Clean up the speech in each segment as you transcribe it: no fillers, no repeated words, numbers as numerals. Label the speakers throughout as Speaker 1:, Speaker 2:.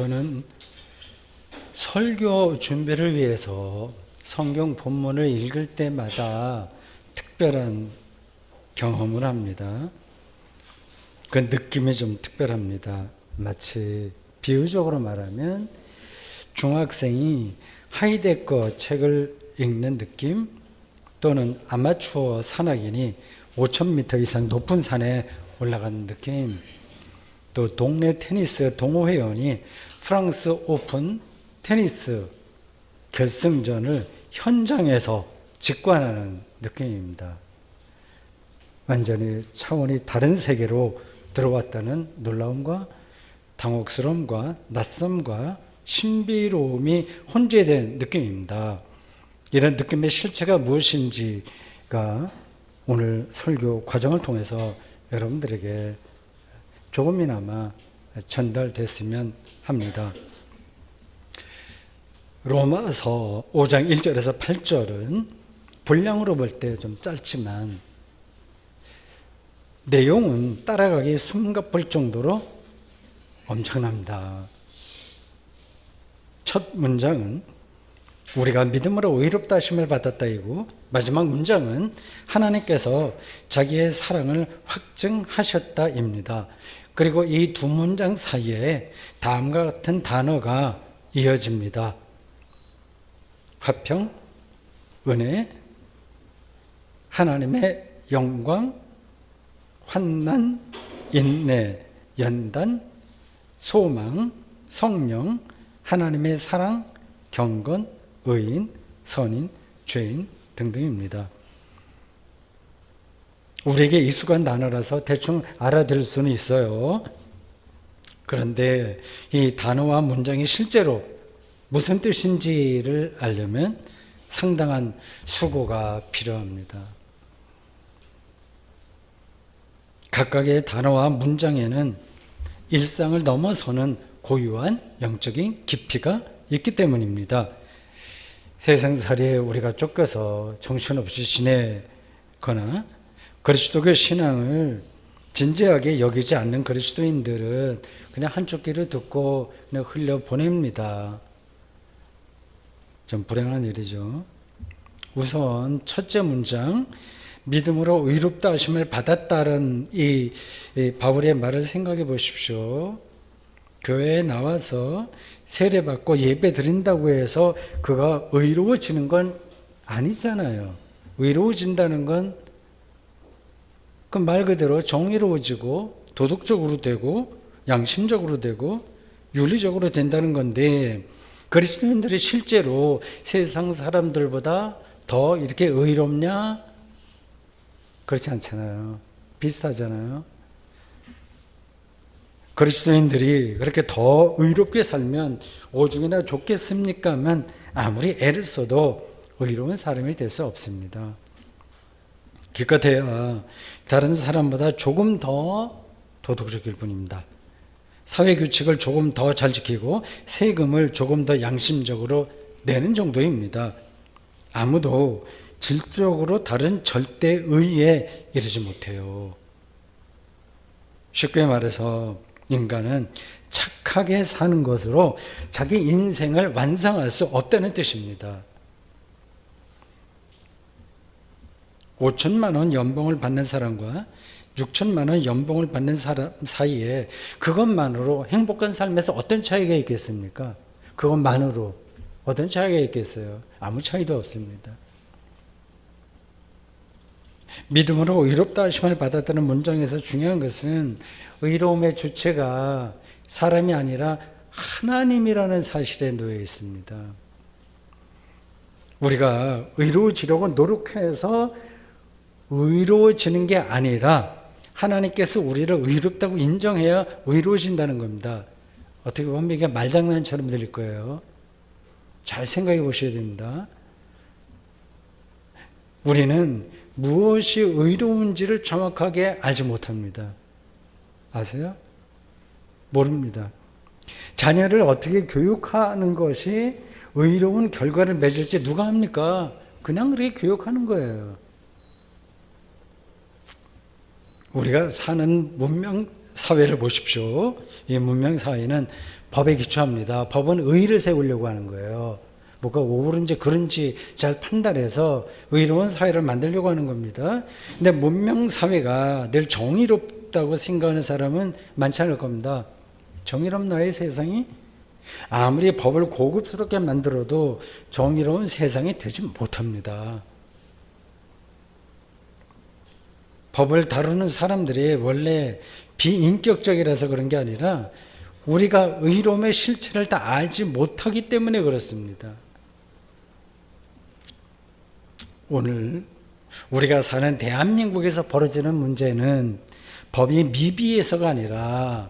Speaker 1: 저는 설교 준비를 위해서 성경 본문을 읽을 때마다 특별한 경험을 합니다. 그 느낌이 좀 특별합니다. 마치 비유적으로 말하면 중학생이 하이데거 책을 읽는 느낌, 또는 아마추어 산악인이 5,000m 이상 높은 산에 올라가는 느낌, 또 동네 테니스 동호회원이 프랑스 오픈 테니스 결승전을 현장에서 직관하는 느낌입니다. 완전히 차원이 다른 세계로 들어왔다는 놀라움과 당혹스러움과 낯섦과 신비로움이 혼재된 느낌입니다. 이런 느낌의 실체가 무엇인지가 오늘 설교 과정을 통해서 여러분들에게 조금이나마 전달됐으면 합니다. 로마서 5장 1절에서 8절은 분량으로 볼 때 좀 짧지만 내용은 따라가기 숨가쁠 정도로 엄청납니다. 첫 문장은 우리가 믿음으로 의롭다 하심을 받았다이고, 마지막 문장은 하나님께서 자기의 사랑을 확증하셨다입니다. 그리고 이 두 문장 사이에 다음과 같은 단어가 이어집니다. 화평, 은혜, 하나님의 영광, 환난, 인내, 연단, 소망, 성령, 하나님의 사랑, 경건, 의인, 선인, 죄인 등등입니다. 우리에게 익숙한 단어라서 대충 알아들을 수는 있어요. 그런데 이 단어와 문장이 실제로 무슨 뜻인지를 알려면 상당한 수고가 필요합니다. 각각의 단어와 문장에는 일상을 넘어서는 고유한 영적인 깊이가 있기 때문입니다. 세상살이에 우리가 쫓겨서 정신없이 지내거나 그리스도교 신앙을 진지하게 여기지 않는 그리스도인들은 그냥 한쪽 귀를 듣고 그냥 흘려보냅니다. 좀 불행한 일이죠. 우선 첫째 문장, 믿음으로 의롭다 하심을 받았다는 이 바울의 말을 생각해 보십시오. 교회에 나와서 세례받고 예배 드린다고 해서 그가 의로워지는 건 아니잖아요. 의로워진다는 건 그 말 그대로 정의로워지고 도덕적으로 되고 양심적으로 되고 윤리적으로 된다는 건데, 그리스도인들이 실제로 세상 사람들보다 더 이렇게 의롭냐? 그렇지 않잖아요. 비슷하잖아요. 그리스도인들이 그렇게 더 의롭게 살면 오죽이나 좋겠습니까만 아무리 애를 써도 의로운 사람이 될 수 없습니다. 기껏해야 다른 사람보다 조금 더 도덕적일 뿐입니다. 사회규칙을 조금 더 잘 지키고 세금을 조금 더 양심적으로 내는 정도입니다. 아무도 질적으로 다른 절대의에 이르지 못해요. 쉽게 말해서 인간은 착하게 사는 것으로 자기 인생을 완성할 수 없다는 뜻입니다. 5천만 원 연봉을 받는 사람과 6천만 원 연봉을 받는 사람 사이에 그것만으로 행복한 삶에서 어떤 차이가 있겠습니까? 그것만으로 어떤 차이가 있겠어요? 아무 차이도 없습니다. 믿음으로 의롭다 하심을 받았다는 문장에서 중요한 것은 의로움의 주체가 사람이 아니라 하나님이라는 사실에 놓여 있습니다. 우리가 의로워지려고 노력해서 의로워지는 게 아니라 하나님께서 우리를 의롭다고 인정해야 의로워진다는 겁니다. 어떻게 보면 이게 말장난처럼 들릴 거예요. 잘 생각해 보셔야 됩니다. 우리는 무엇이 의로운지를 정확하게 알지 못합니다. 아세요? 모릅니다. 자녀를 어떻게 교육하는 것이 의로운 결과를 맺을지 누가 합니까? 그냥 그렇게 교육하는 거예요. 우리가 사는 문명 사회를 보십시오. 이 문명 사회는 법에 기초합니다. 법은 의를 세우려고 하는 거예요. 뭐가 옳은지 그른지 잘 판단해서 의로운 사회를 만들려고 하는 겁니다. 근데 문명 사회가 늘 정의롭다고 생각하는 사람은 많지 않을 겁니다. 정의로운 나의 세상이 아무리 법을 고급스럽게 만들어도 정의로운 세상이 되지 못합니다. 법을 다루는 사람들이 원래 비인격적이라서 그런 게 아니라 우리가 의로움의 실체를 다 알지 못하기 때문에 그렇습니다. 오늘 우리가 사는 대한민국에서 벌어지는 문제는 법이 미비해서가 아니라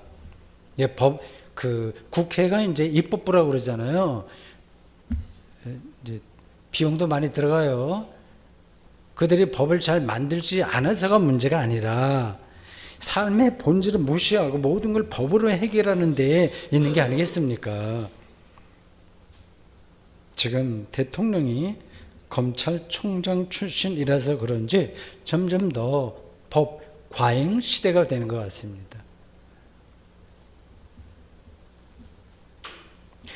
Speaker 1: 국회가 이제 입법부라고 그러잖아요. 이제 비용도 많이 들어가요. 그들이 법을 잘 만들지 않아서가 문제가 아니라 삶의 본질을 무시하고 모든 걸 법으로 해결하는 데에 있는 게 아니겠습니까? 지금 대통령이 검찰총장 출신이라서 그런지 점점 더 법 과잉 시대가 되는 것 같습니다.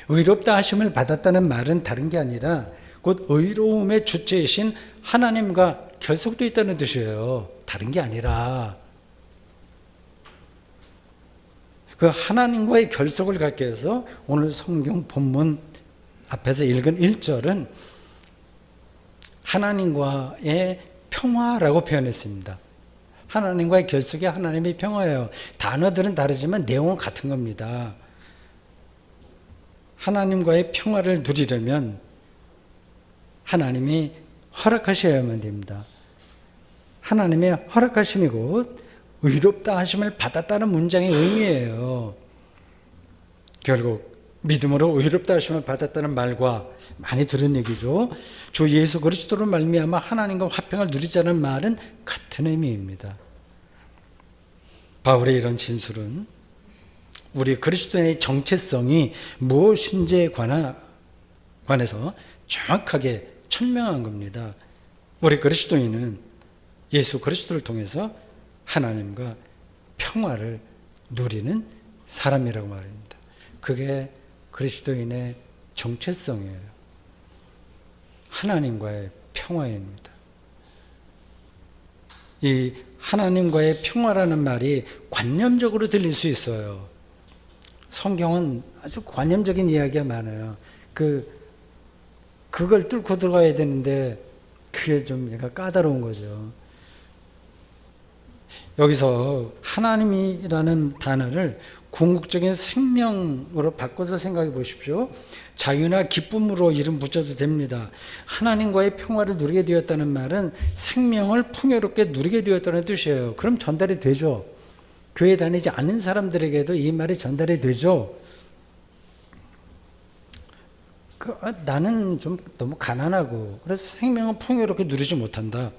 Speaker 1: 의롭다 하심을 받았다는 말은 다른 게 아니라 곧 의로움의 주체이신 하나님과 결속되어 있다는 뜻이에요. 다른 게 아니라 그 하나님과의 결속을 갖게 해서 오늘 성경 본문 앞에서 읽은 1절은 하나님과의 평화라고 표현했습니다. 하나님과의 결속이 하나님의 평화예요. 단어들은 다르지만 내용은 같은 겁니다. 하나님과의 평화를 누리려면 하나님이 허락하셔야만 됩니다. 하나님의 허락하심이 곧 의롭다 하심을 받았다는 문장의 의미예요. 결국 믿음으로 의롭다 하심을 받았다는 말과 많이 들은 얘기죠. 주 예수 그리스도로 말미암아 하나님과 화평을 누리자는 말은 같은 의미입니다. 바울의 이런 진술은 우리 그리스도인의 정체성이 무엇인지에 관해서 정확하게 천명한 겁니다. 우리 그리스도인은 예수 그리스도를 통해서 하나님과 평화를 누리는 사람이라고 말합니다. 그게 그리스도인의 정체성이에요. 하나님과의 평화입니다. 이 하나님과의 평화라는 말이 관념적으로 들릴 수 있어요. 성경은 아주 관념적인 이야기가 많아요. 그걸 뚫고 들어가야 되는데 그게 좀 약간 까다로운 거죠. 여기서 하나님이라는 단어를 궁극적인 생명으로 바꿔서 생각해 보십시오. 자유나 기쁨으로 이름 붙여도 됩니다. 하나님과의 평화를 누리게 되었다는 말은 생명을 풍요롭게 누리게 되었다는 뜻이에요. 그럼 전달이 되죠. 교회 다니지 않는 사람들에게도 이 말이 전달이 되죠. 나는 좀 너무 가난하고 그래서 생명은 풍요롭게 누리지 못한다.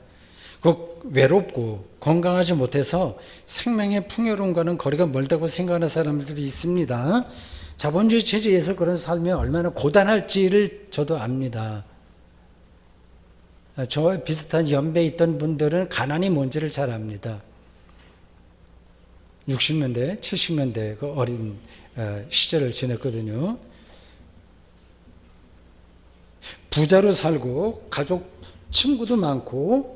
Speaker 1: 외롭고 건강하지 못해서 생명의 풍요로움과는 거리가 멀다고 생각하는 사람들이 있습니다. 자본주의 체제에서 그런 삶이 얼마나 고단할지를 저도 압니다. 저와 비슷한 연배에 있던 분들은 가난이 뭔지를 잘 압니다. 60년대, 70년대 그 어린 시절을 지냈거든요. 부자로 살고 가족, 친구도 많고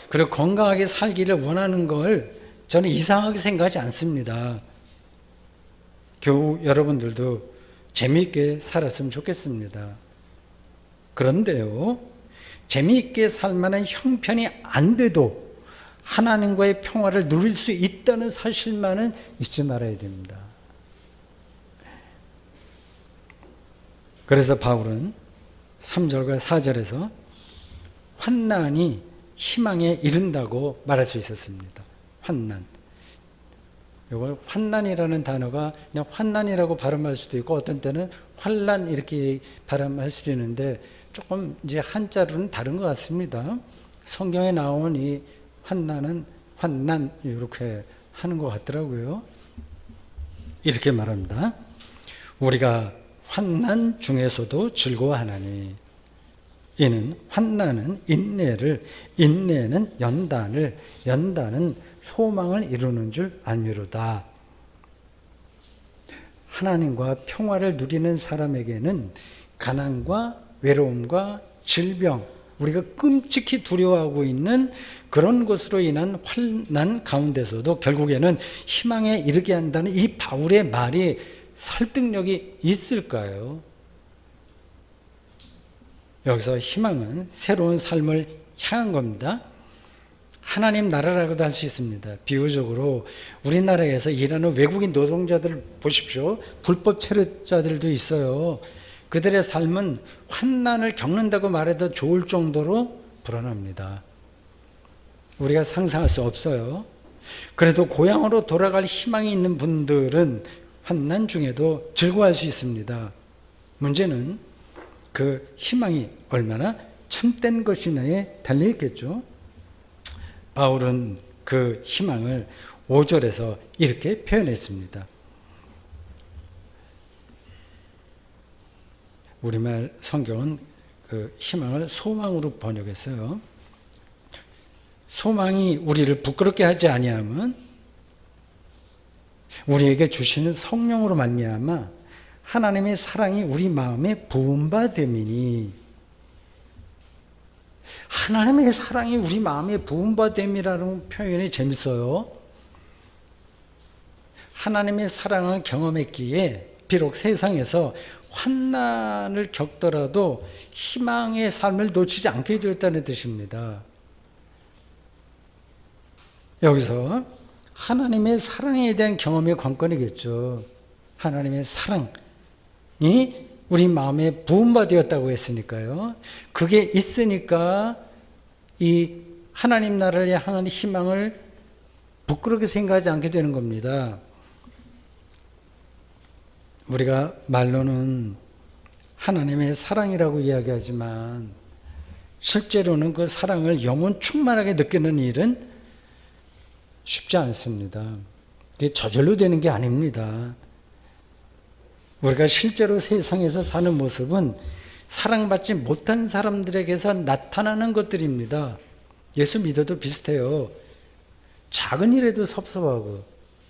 Speaker 1: 그리고 건강하게 살기를 원하는 걸 저는 이상하게 생각하지 않습니다. 겨우 여러분들도 재미있게 살았으면 좋겠습니다. 그런데요, 재미있게 살 만한 형편이 안 돼도 하나님과의 평화를 누릴 수 있다는 사실만은 잊지 말아야 됩니다. 그래서 바울은 3절과 4절에서 환난이 희망에 이른다고 말할 수 있었습니다. 환난. 이걸 환난이라는 단어가 그냥 환난이라고 발음할 수도 있고 어떤 때는 환란 이렇게 발음할 수도 있는데 조금 이제 한자로는 다른 것 같습니다. 성경에 나온 이 환난은 환난 이렇게 하는 것 같더라고요. 이렇게 말합니다. 우리가 환난 중에서도 즐거워하나니 이는 환난은 인내를, 인내는 연단을, 연단은 소망을 이루는 줄 알미로다. 하나님과 평화를 누리는 사람에게는 가난과 외로움과 질병, 우리가 끔찍히 두려워하고 있는 그런 것으로 인한 환난 가운데서도 결국에는 희망에 이르게 한다는 이 바울의 말이 설득력이 있을까요? 여기서 희망은 새로운 삶을 향한 겁니다. 하나님 나라라고도 할 수 있습니다. 비유적으로 우리나라에서 일하는 외국인 노동자들 보십시오. 불법 체류자들도 있어요. 그들의 삶은 환난을 겪는다고 말해도 좋을 정도로 불안합니다. 우리가 상상할 수 없어요. 그래도 고향으로 돌아갈 희망이 있는 분들은 환난 중에도 즐거워할 수 있습니다. 문제는 그 희망이 얼마나 참된 것이냐에 달려있겠죠. 바울은 그 희망을 5절에서 이렇게 표현했습니다. 우리말 성경은 그 희망을 소망으로 번역했어요. 소망이 우리를 부끄럽게 하지 아니하면 우리에게 주시는 성령으로 말미암아 하나님의 사랑이 우리 마음에 부음받음이니, 하나님의 사랑이 우리 마음에 부음받음이라는 표현이 재밌어요. 하나님의 사랑을 경험했기에 비록 세상에서 환난을 겪더라도 희망의 삶을 놓치지 않게 되었다는 뜻입니다. 여기서 하나님의 사랑에 대한 경험의 관건이겠죠. 하나님의 사랑이 우리 마음에 부음받았다고 했으니까요. 그게 있으니까 이 하나님 나라를 향한 희망을 부끄럽게 생각하지 않게 되는 겁니다. 우리가 말로는 하나님의 사랑이라고 이야기하지만 실제로는 그 사랑을 영혼 충만하게 느끼는 일은 쉽지 않습니다. 그게 저절로 되는 게 아닙니다. 우리가 실제로 세상에서 사는 모습은 사랑받지 못한 사람들에게서 나타나는 것들입니다. 예수 믿어도 비슷해요. 작은 일에도 섭섭하고,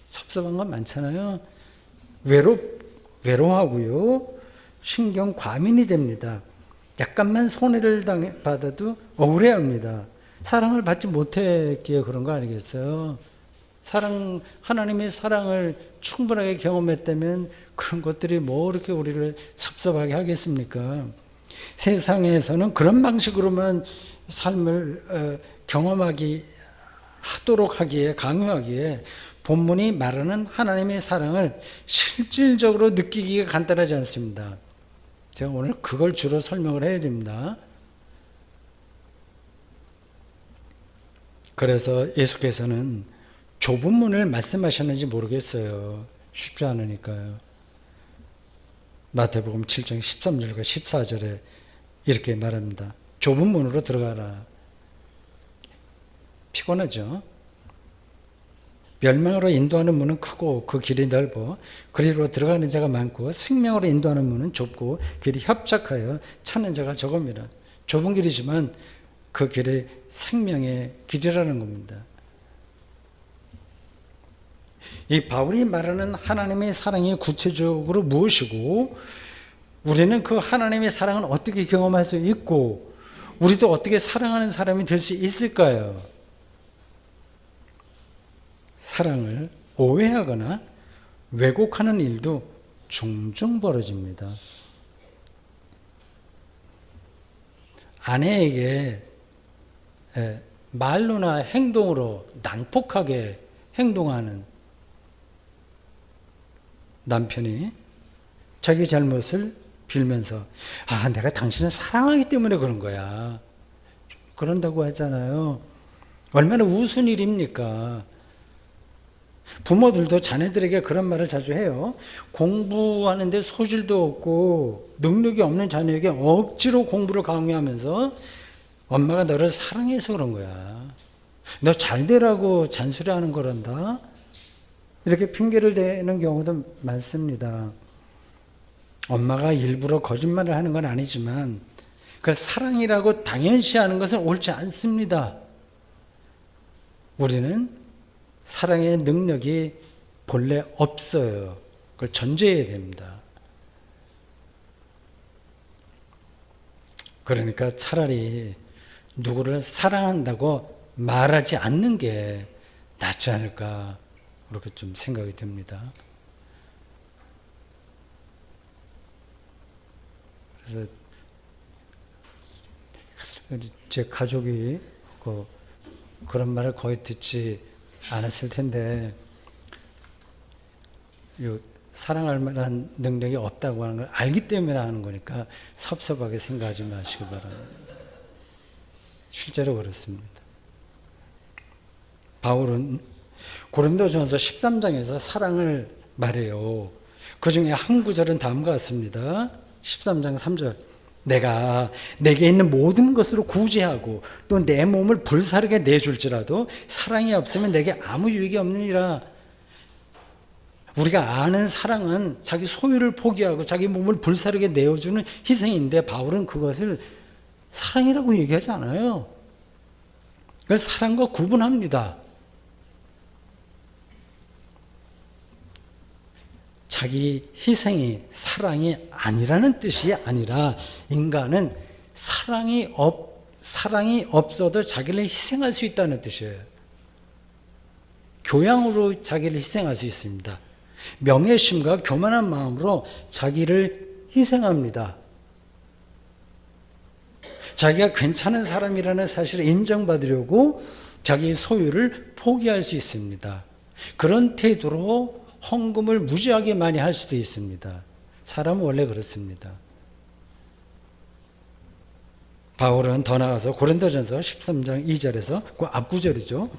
Speaker 1: 섭섭한 건 많잖아요. 외로워하고요. 신경 과민이 됩니다. 약간만 손해를 받아도 억울해합니다. 사랑을 받지 못했기에 그런 거 아니겠어요? 하나님의 사랑을 충분하게 경험했다면 그런 것들이 뭐 이렇게 우리를 섭섭하게 하겠습니까? 세상에서는 그런 방식으로만 삶을 하도록 하기에, 강요하기에 본문이 말하는 하나님의 사랑을 실질적으로 느끼기가 간단하지 않습니다. 제가 오늘 그걸 주로 설명을 해야 됩니다. 그래서 예수께서는 좁은 문을 말씀하셨는지 모르겠어요. 쉽지 않으니까요. 마태복음 7장 13절과 14절에 이렇게 말합니다. 좁은 문으로 들어가라. 피곤하죠? 멸망으로 인도하는 문은 크고 그 길이 넓어 그리로 들어가는 자가 많고 생명으로 인도하는 문은 좁고 길이 협착하여 찾는 자가 적음이라. 좁은 길이지만 그 길이 생명의 길이라는 겁니다. 이 바울이 말하는 하나님의 사랑이 구체적으로 무엇이고, 우리는 그 하나님의 사랑을 어떻게 경험할 수 있고, 우리도 어떻게 사랑하는 사람이 될 수 있을까요? 사랑을 오해하거나 왜곡하는 일도 종종 벌어집니다. 아내에게 말로나 행동으로 난폭하게 행동하는 남편이 자기 잘못을 빌면서 내가 당신을 사랑하기 때문에 그런 거야, 그런다고 하잖아요. 얼마나 우스운 일입니까? 부모들도 자녀들에게 그런 말을 자주 해요. 공부하는데 소질도 없고 능력이 없는 자녀에게 억지로 공부를 강요하면서 엄마가 너를 사랑해서 그런 거야, 너 잘 되라고 잔소리하는 거란다, 이렇게 핑계를 대는 경우도 많습니다. 엄마가 일부러 거짓말을 하는 건 아니지만 그걸 사랑이라고 당연시하는 것은 옳지 않습니다. 우리는 사랑의 능력이 본래 없어요. 그걸 전제해야 됩니다. 그러니까 차라리 누구를 사랑한다고 말하지 않는 게 낫지 않을까 그렇게 좀 생각이 듭니다. 그래서 제 가족이 그런 말을 거의 듣지 않았을 텐데 사랑할 만한 능력이 없다고 하는 걸 알기 때문에 하는 거니까 섭섭하게 생각하지 마시기 바랍니다. 실제로 그렇습니다. 바울은 고린도전서 13장에서 사랑을 말해요. 그 중에 한 구절은 다음과 같습니다. 13장 3절. 내가 내게 있는 모든 것으로 구제하고 또 내 몸을 불사르게 내줄지라도 사랑이 없으면 내게 아무 유익이 없느니라. 우리가 아는 사랑은 자기 소유를 포기하고 자기 몸을 불사르게 내어주는 희생인데 바울은 그것을 사랑이라고 얘기하지 않아요. 그걸 사랑과 구분합니다. 자기 희생이 사랑이 아니라는 뜻이 아니라 인간은 사랑이 없어도 자기를 희생할 수 있다는 뜻이에요. 교양으로 자기를 희생할 수 있습니다. 명예심과 교만한 마음으로 자기를 희생합니다. 자기가 괜찮은 사람이라는 사실을 인정받으려고 자기 소유를 포기할 수 있습니다. 그런 태도로 헌금을 무지하게 많이 할 수도 있습니다. 사람은 원래 그렇습니다. 바울은 더 나아가서 고린도전서 13장 2절에서 그 앞구절이죠.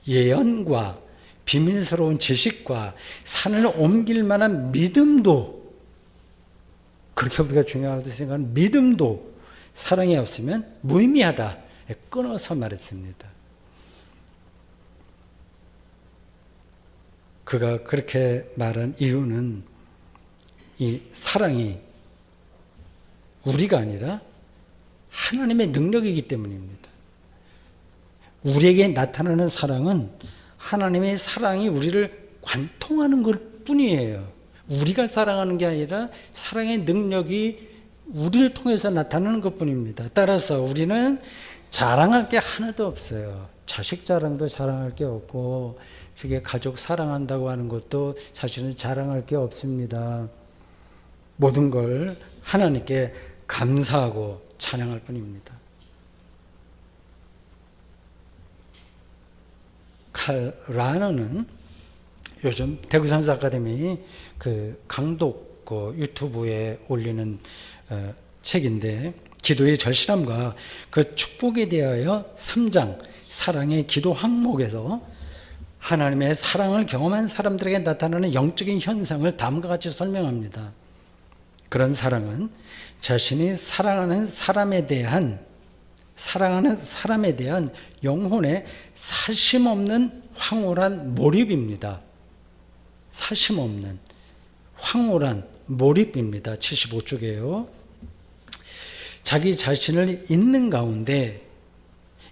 Speaker 1: 예언과 비밀스러운 지식과 산을 옮길 만한 믿음도, 그렇게 우리가 중요하다고 생각하는 믿음도 사랑이 없으면 무의미하다. 끊어서 말했습니다. 그가 그렇게 말한 이유는 이 사랑이 우리가 아니라 하나님의 능력이기 때문입니다. 우리에게 나타나는 사랑은 하나님의 사랑이 우리를 관통하는 것 뿐이에요. 우리가 사랑하는 게 아니라 사랑의 능력이 우리를 통해서 나타나는 것 뿐입니다. 따라서 우리는 자랑할 게 하나도 없어요. 자식 자랑도 자랑할 게 없고, 저게 가족 사랑한다고 하는 것도 사실은 자랑할 게 없습니다. 모든 걸 하나님께 감사하고 찬양할 뿐입니다. 칼 라너는 요즘 대구선수 아카데미 그 강독 유튜브에 올리는 책인데, 기도의 절실함과 그 축복에 대하여 3장 사랑의 기도 항목에서 하나님의 사랑을 경험한 사람들에게 나타나는 영적인 현상을 다음과 같이 설명합니다. 그런 사랑은 자신이 사랑하는 사람에 대한 영혼의 사심없는 황홀한 몰입입니다. 사심없는 황홀한 몰입입니다. 75쪽이에요. 자기 자신을 잊는 가운데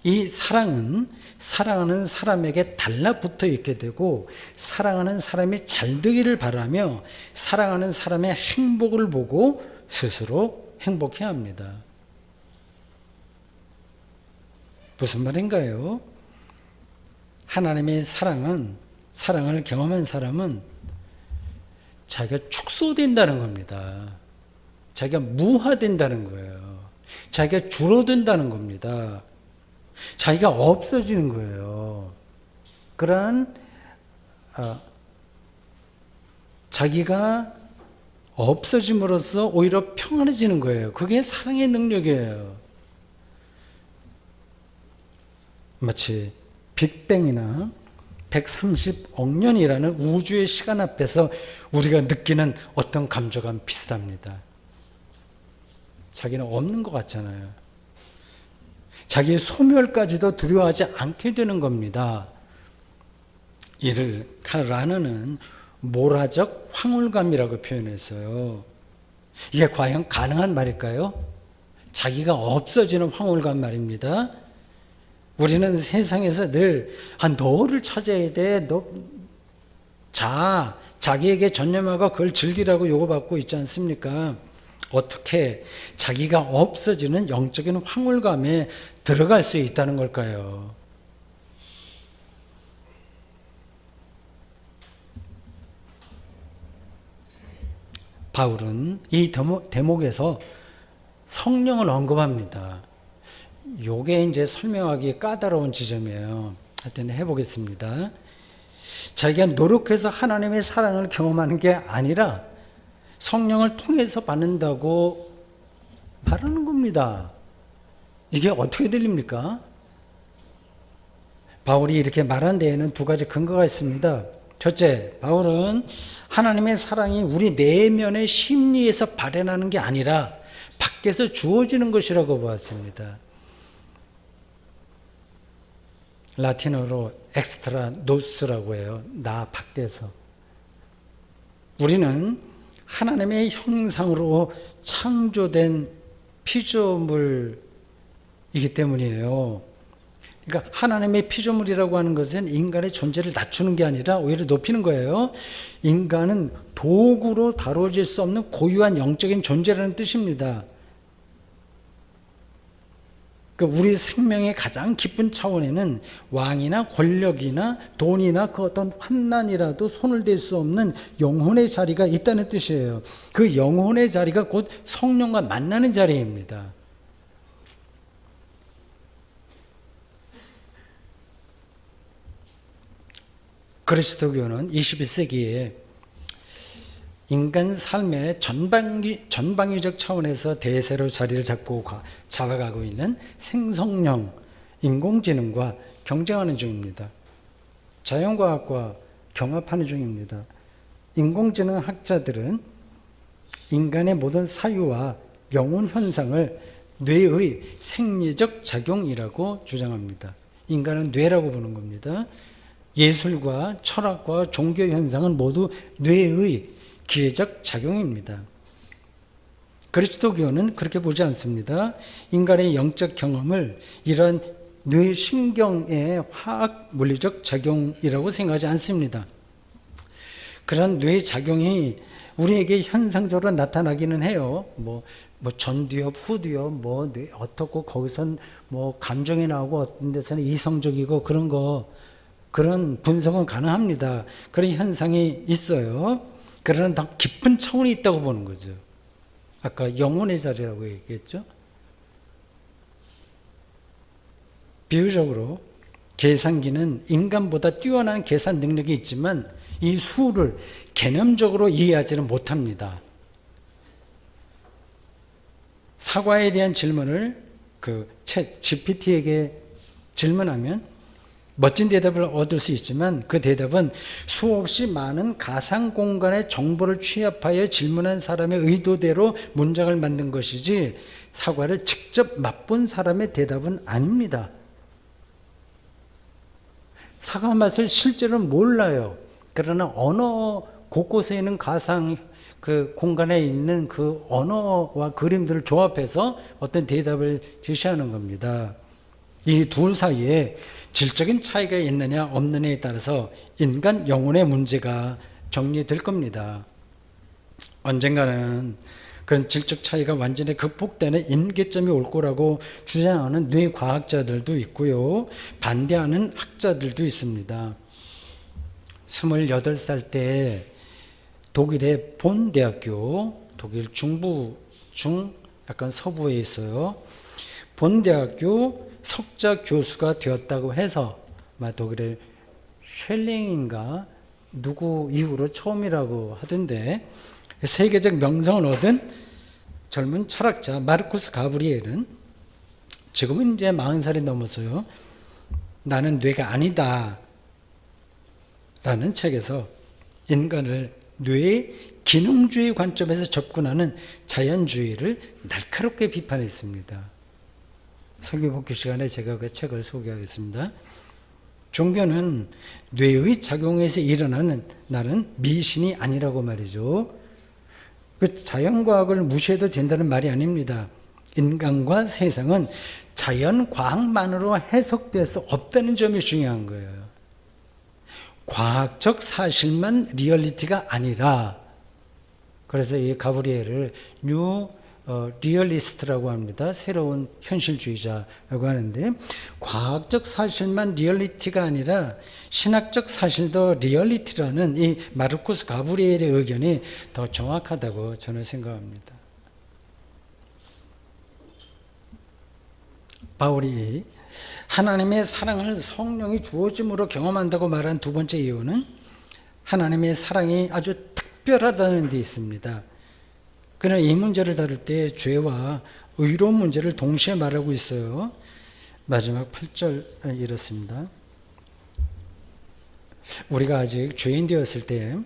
Speaker 1: 이 사랑은 사랑하는 사람에게 달라붙어 있게 되고, 사랑하는 사람이 잘 되기를 바라며 사랑하는 사람의 행복을 보고 스스로 행복해야 합니다. 무슨 말인가요? 하나님의 사랑을 경험한 사람은 자기가 축소된다는 겁니다. 자기가 무화된다는 거예요. 자기가 줄어든다는 겁니다. 자기가 없어지는 거예요. 그러한 자기가 없어짐으로써 오히려 평안해지는 거예요. 그게 사랑의 능력이에요. 마치 빅뱅이나 130억 년이라는 우주의 시간 앞에서 우리가 느끼는 어떤 감정과 비슷합니다. 자기는 없는 것 같잖아요. 자기의 소멸까지도 두려워하지 않게 되는 겁니다. 이를 칼 라너는 모라적 황홀감이라고 표현했어요. 이게 과연 가능한 말일까요? 자기가 없어지는 황홀감 말입니다. 우리는 세상에서 늘 너를 찾아야 돼. 너 자기에게 전념하고 그걸 즐기라고 요구받고 있지 않습니까? 어떻게 자기가 없어지는 영적인 황홀감에 들어갈 수 있다는 걸까요? 바울은 이 대목에서 성령을 언급합니다. 요게 이제 설명하기 까다로운 지점이에요. 하여튼 해보겠습니다. 자기가 노력해서 하나님의 사랑을 경험하는 게 아니라 성령을 통해서 받는다고 말하는 겁니다. 이게 어떻게 들립니까? 바울이 이렇게 말한 데에는 두 가지 근거가 있습니다. 첫째, 바울은 하나님의 사랑이 우리 내면의 심리에서 발현하는 게 아니라 밖에서 주어지는 것이라고 보았습니다. 라틴어로 엑스트라 노스라고 해요. 나 밖에서. 우리는 하나님의 형상으로 창조된 피조물이기 때문이에요. 그러니까 하나님의 피조물이라고 하는 것은 인간의 존재를 낮추는 게 아니라 오히려 높이는 거예요. 인간은 도구로 다뤄질 수 없는 고유한 영적인 존재라는 뜻입니다. 우리 생명의 가장 깊은 차원에는 왕이나 권력이나 돈이나 그 어떤 환난이라도 손을 댈 수 없는 영혼의 자리가 있다는 뜻이에요. 그 영혼의 자리가 곧 성령과 만나는 자리입니다. 그리스도교는 21세기에 인간 삶의 전방위적 차원에서 대세로 자리를 잡고 잡아가고 있는 생성형 인공지능과 경쟁하는 중입니다. 자연과학과 경합하는 중입니다. 인공지능 학자들은 인간의 모든 사유와 영혼 현상을 뇌의 생리적 작용이라고 주장합니다. 인간은 뇌라고 보는 겁니다. 예술과 철학과 종교 현상은 모두 뇌의 기회적 작용입니다. 그리스도교는 그렇게 보지 않습니다. 인간의 영적 경험을 이런 뇌신경의 화학 물리적 작용이라고 생각하지 않습니다. 그런 뇌 작용이 우리에게 현상적으로 나타나기는 해요. 뭐 전두엽, 후두엽, 어떻고 거기선 감정이 나오고 어떤 데서는 이성적이고 그런 분석은 가능합니다. 그런 현상이 있어요. 그러나 더 깊은 차원이 있다고 보는 거죠. 아까 영혼의 자리라고 얘기했죠. 비유적으로 계산기는 인간보다 뛰어난 계산 능력이 있지만 이 수를 개념적으로 이해하지는 못합니다. 사과에 대한 질문을 챗 GPT에게 질문하면 멋진 대답을 얻을 수 있지만 그 대답은 수없이 많은 가상 공간의 정보를 취합하여 질문한 사람의 의도대로 문장을 만든 것이지 사과를 직접 맛본 사람의 대답은 아닙니다. 사과 맛을 실제로는 몰라요. 그러나 언어 곳곳에 있는 가상 공간에 있는 그 언어와 그림들을 조합해서 어떤 대답을 제시하는 겁니다. 이 둘 사이에 질적인 차이가 있느냐 없느냐에 따라서 인간 영혼의 문제가 정리될 겁니다. 언젠가는 그런 질적 차이가 완전히 극복되는 임계점이 올 거라고 주장하는 뇌과학자들도 있고요. 반대하는 학자들도 있습니다. 28살 때 독일의 본 대학교, 독일 약간 서부에 있어요. 본 대학교 석자 교수가 되었다고 해서 독일의 쉘링인가 누구 이후로 처음이라고 하던데 세계적 명성을 얻은 젊은 철학자 마르쿠스 가브리엘은 지금은 이제 40살이 넘어서요. 나는 뇌가 아니다 라는 책에서 인간을 뇌의 기능주의 관점에서 접근하는 자연주의를 날카롭게 비판했습니다. 설교복귀 시간에 제가 그 책을 소개하겠습니다. 종교는 뇌의 작용에서 일어나는 나는 미신이 아니라고 말이죠. 그 자연과학을 무시해도 된다는 말이 아닙니다. 인간과 세상은 자연 과학만으로 해석될 수 없다는 점이 중요한 거예요. 과학적 사실만 리얼리티가 아니라, 그래서 이 가브리엘을 뉴 리얼리스트라고 합니다. 새로운 현실주의자라고 하는데, 과학적 사실만 리얼리티가 아니라 신학적 사실도 리얼리티라는 이 마르쿠스 가브리엘의 의견이 더 정확하다고 저는 생각합니다. 바울이 하나님의 사랑을 성령이 주어짐으로 경험한다고 말한 두 번째 이유는 하나님의 사랑이 아주 특별하다는 데 있습니다. 그러나 이 문제를 다룰 때 죄와 의로운 문제를 동시에 말하고 있어요. 마지막 8절 이렇습니다. 우리가 아직 죄인 되었을 때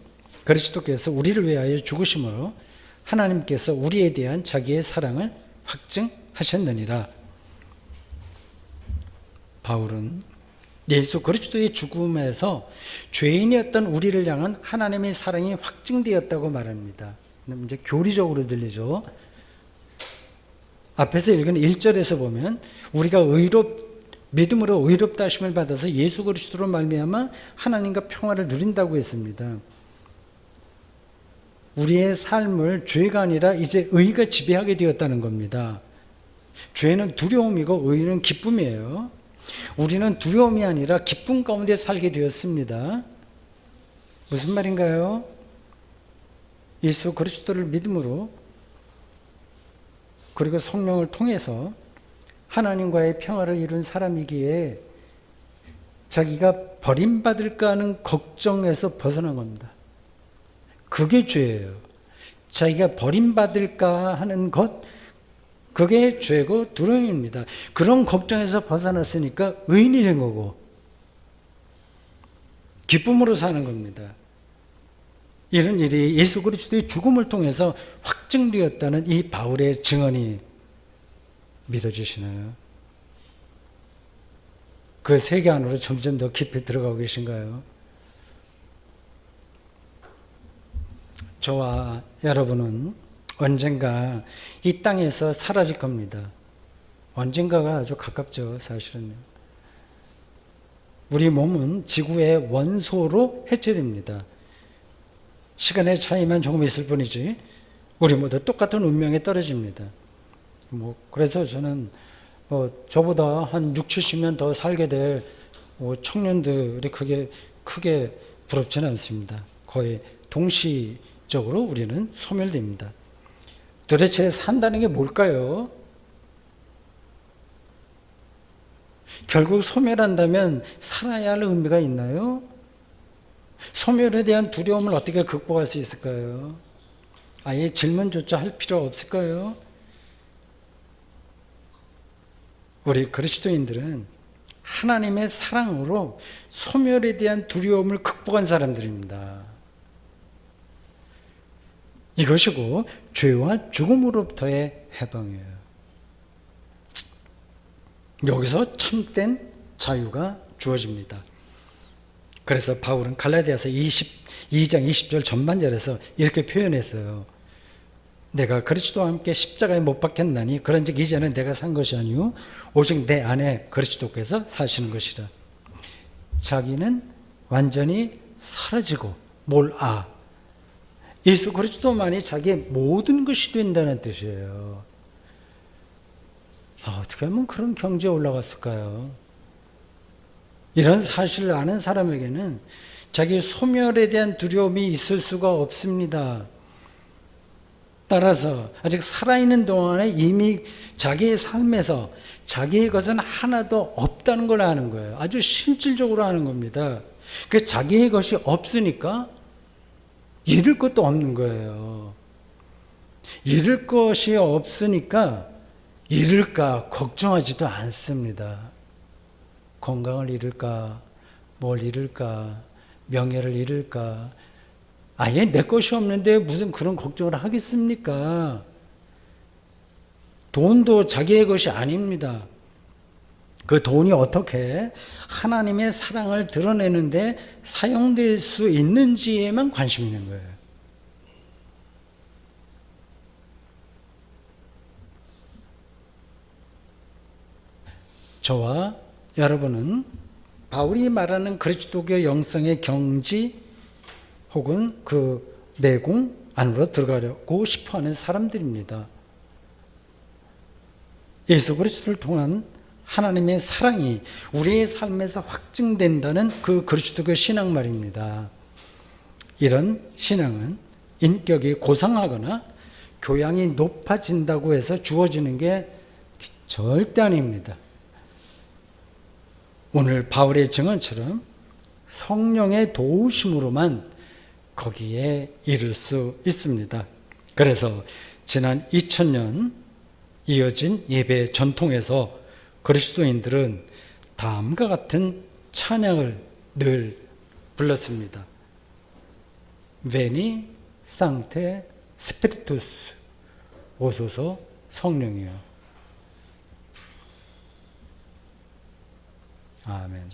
Speaker 1: 그리스도께서 우리를 위하여 죽으심으로 하나님께서 우리에 대한 자기의 사랑을 확증하셨느니라. 바울은 예수 그리스도의 죽음에서 죄인이었던 우리를 향한 하나님의 사랑이 확증되었다고 말합니다. 이제 교리적으로 들리죠. 앞에서 읽은 1절에서 보면 우리가 믿음으로 의롭다 하심을 받아서 예수 그리스도로 말미암아 하나님과 평화를 누린다고 했습니다. 우리의 삶을 죄가 아니라 이제 의가 지배하게 되었다는 겁니다. 죄는 두려움이고 의는 기쁨이에요. 우리는 두려움이 아니라 기쁨 가운데 살게 되었습니다. 무슨 말인가요? 예수 그리스도를 믿음으로 그리고 성령을 통해서 하나님과의 평화를 이룬 사람이기에 자기가 버림받을까 하는 걱정에서 벗어난 겁니다. 그게 죄예요. 자기가 버림받을까 하는 것, 그게 죄고 두려움입니다. 그런 걱정에서 벗어났으니까 의인이 된 거고 기쁨으로 사는 겁니다. 이런 일이 예수 그리스도의 죽음을 통해서 확증되었다는 이 바울의 증언이 믿어지시나요? 그 세계 안으로 점점 더 깊이 들어가고 계신가요? 저와 여러분은 언젠가 이 땅에서 사라질 겁니다. 언젠가가 아주 가깝죠, 사실은. 우리 몸은 지구의 원소로 해체됩니다. 시간의 차이만 조금 있을 뿐이지 우리 모두 똑같은 운명에 떨어집니다. 그래서 저는 저보다 한 6, 70년 더 살게 될 청년들이 크게 부럽지는 않습니다. 거의 동시적으로 우리는 소멸됩니다. 도대체 산다는 게 뭘까요? 결국 소멸한다면 살아야 할 의미가 있나요? 소멸에 대한 두려움을 어떻게 극복할 수 있을까요? 아예 질문조차 할 필요 없을까요? 우리 그리스도인들은 하나님의 사랑으로 소멸에 대한 두려움을 극복한 사람들입니다. 이것이고 죄와 죽음으로부터의 해방이에요. 여기서 참된 자유가 주어집니다. 그래서 바울은 갈라디아서 22장 20절 전반절에서 이렇게 표현했어요. 내가 그리스도와 함께 십자가에 못 박혔나니 그런즉 이제는 내가 산 것이 아니요 오직 내 안에 그리스도께서 사시는 것이라. 자기는 완전히 사라지고 예수 그리스도만이 자기의 모든 것이 된다는 뜻이에요. 어떻게 하면 그런 경지에 올라갔을까요? 이런 사실을 아는 사람에게는 자기 소멸에 대한 두려움이 있을 수가 없습니다. 따라서 아직 살아있는 동안에 이미 자기의 삶에서 자기의 것은 하나도 없다는 걸 아는 거예요. 아주 실질적으로 아는 겁니다. 그 자기의 것이 없으니까 잃을 것도 없는 거예요. 잃을 것이 없으니까 잃을까 걱정하지도 않습니다. 건강을 잃을까, 뭘 잃을까, 명예를 잃을까. 아예 내 것이 없는데 무슨 그런 걱정을 하겠습니까? 돈도 자기의 것이 아닙니다. 그 돈이 어떻게 하나님의 사랑을 드러내는데 사용될 수 있는지에만 관심이 있는 거예요. 저와 여러분은 바울이 말하는 그리스도교 영성의 경지 혹은 그 내공 안으로 들어가려고 싶어하는 사람들입니다. 예수 그리스도를 통한 하나님의 사랑이 우리의 삶에서 확증된다는 그 그리스도교 신앙 말입니다. 이런 신앙은 인격이 고상하거나 교양이 높아진다고 해서 주어지는 게 절대 아닙니다. 오늘 바울의 증언처럼 성령의 도우심으로만 거기에 이를 수 있습니다. 그래서 지난 2000년 이어진 예배 전통에서 그리스도인들은 다음과 같은 찬양을 늘 불렀습니다. Veni Sancte Spiritus, 오소서 성령이여. 아멘.